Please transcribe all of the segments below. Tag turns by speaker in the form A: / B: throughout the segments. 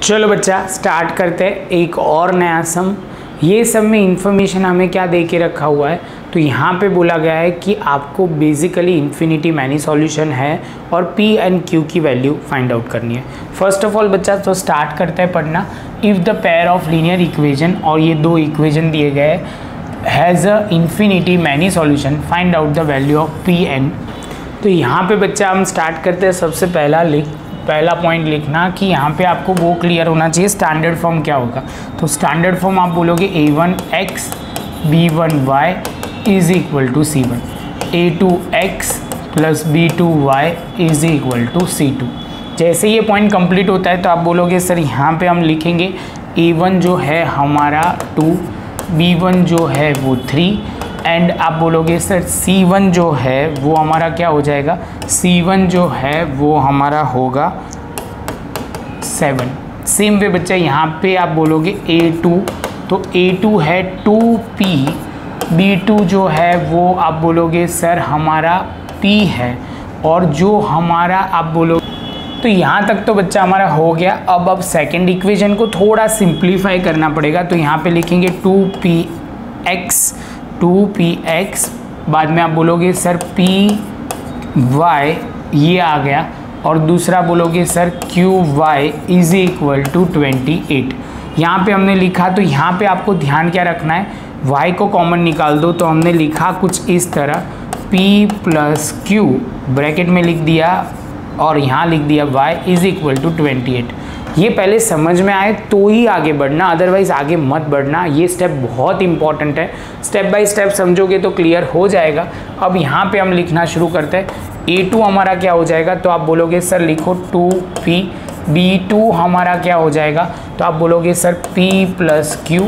A: चलो बच्चा स्टार्ट करते हैं एक और नया सम। ये सब में इंफॉर्मेशन हमें क्या दे के रखा हुआ है, तो यहाँ पे बोला गया है कि आपको बेसिकली इन्फिनिटी मैनी सॉल्यूशन है और P एंड Q की वैल्यू फाइंड आउट करनी है। फर्स्ट ऑफ ऑल बच्चा तो स्टार्ट करते हैं पढ़ना। If the pair of linear equation, और ये दो इक्वेशन दिए गए, has a infinity many solution, find out the value of P and. तो यहाँ पे बच्चा हम स्टार्ट करते हैं। सबसे पहला पॉइंट लिखना कि यहाँ पे आपको वो क्लियर होना चाहिए स्टैंडर्ड फॉर्म क्या होगा। तो स्टैंडर्ड फॉर्म आप बोलोगे a1x b1y is equal to c1, a2x plus b2y is equal to c2। जैसे ये पॉइंट कंप्लीट होता है तो आप बोलोगे सर यहाँ पे हम लिखेंगे a1 जो है हमारा 2, b1 जो है वो 3 एंड आप बोलोगे सर C1 जो है वो हमारा क्या हो जाएगा, C1 जो है वो हमारा होगा 7। सेम वे बच्चा यहाँ पे आप बोलोगे A2, तो A2 है 2P, B2 जो है वो आप बोलोगे सर हमारा P है, और जो हमारा आप बोलोगे, तो यहाँ तक तो बच्चा हमारा हो गया। अब सेकेंड इक्वेशन को थोड़ा सिंप्लीफाई करना पड़ेगा, तो यहाँ पे लिखेंगे 2px, बाद में आप बोलोगे सर py, ये आ गया, और दूसरा बोलोगे sir qy is equal to 28। यहाँ पे हमने लिखा, तो यहाँ पे आपको ध्यान क्या रखना है, y को कॉमन निकाल दो। तो हमने लिखा कुछ इस तरह p प्लस q ब्रैकेट में लिख दिया, और यहाँ लिख दिया y इज इक्वल टू 28। ये पहले समझ में आए तो ही आगे बढ़ना, अदरवाइज आगे मत बढ़ना। ये स्टेप बहुत इंपॉर्टेंट है, स्टेप बाय स्टेप समझोगे तो क्लियर हो जाएगा। अब यहाँ पे हम लिखना शुरू करते हैं। A2 हमारा क्या हो जाएगा, तो आप बोलोगे सर लिखो 2P, B2 हमारा क्या हो जाएगा, तो आप बोलोगे सर P प्लस Q,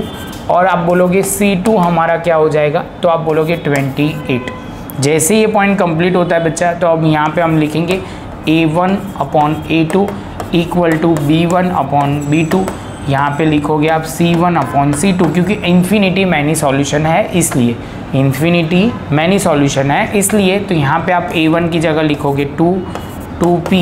A: और आप बोलोगे C2 हमारा क्या हो जाएगा, तो आप बोलोगे 28। जैसे ये पॉइंट कंप्लीट होता है बच्चा, तो अब यहाँ पे हम लिखेंगे A1 upon A2 equal to B1 upon B2। यहाँ पे लिखोगे आप C1 अपॉन C2, क्योंकि इन्फिनिटी मैनी सॉल्यूशन है इसलिए, इन्फिनिटी मैनी सॉल्यूशन है इसलिए। तो यहाँ पे आप A1 की जगह लिखोगे 2P,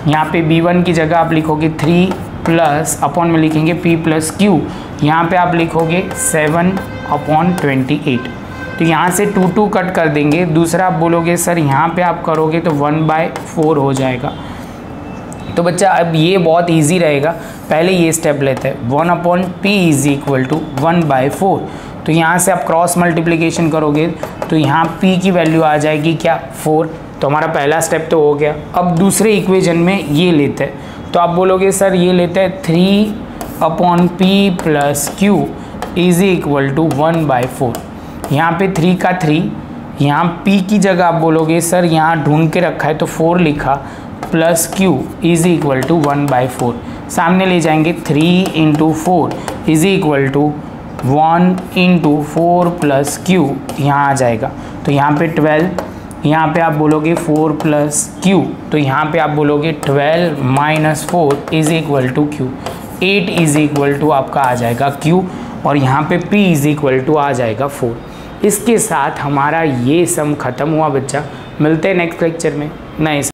A: यहाँ पे B1 की जगह आप लिखोगे 3 प्लस अपॉन में लिखेंगे P प्लस Q, यहाँ पे आप लिखोगे 7 अपॉन 28। तो यहाँ से 2 कट कर देंगे। दूसरा आप बोलोगे सर यहाँ पे आप करोगे तो 1/4 हो जाएगा। तो बच्चा अब ये बहुत इजी रहेगा, पहले ये स्टेप लेते हैं। 1 upon P is equal to 1/4। तो यहाँ से आप क्रॉस मल्टीप्लिकेशन करोगे तो यहाँ P की वैल्यू आ जाएगी क्या, 4। तो हमारा पहला स्टेप तो हो गया। अब दूसरे इक्वेशन में ये लेते हैं, तो आप बोलोगे सर ये लेते हैं 3 upon P plus Q is equal to 1/4। यहाँ पे 3 का 3, यहाँ P की जगह आप बोलोगे सर यहाँ ढूंढ के रखा है तो 4 लिखा, plus Q is equal to 1/4। सामने ले जाएंगे 3 into 4 is equal to 1 into 4 plus Q, यहाँ आ जाएगा। तो यहाँ पे 12, यहाँ पे आप बोलोगे 4 प्लस Q, तो यहाँ पे आप बोलोगे 12 minus 4 is equal to Q। 8 is equal to आपका आ जाएगा Q, और यहाँ पे P इज इक्वल टू आ जाएगा 4। इसके साथ हमारा ये सम खत्म हुआ बच्चा। मिलते हैं नेक्स्ट लेक्चर में नए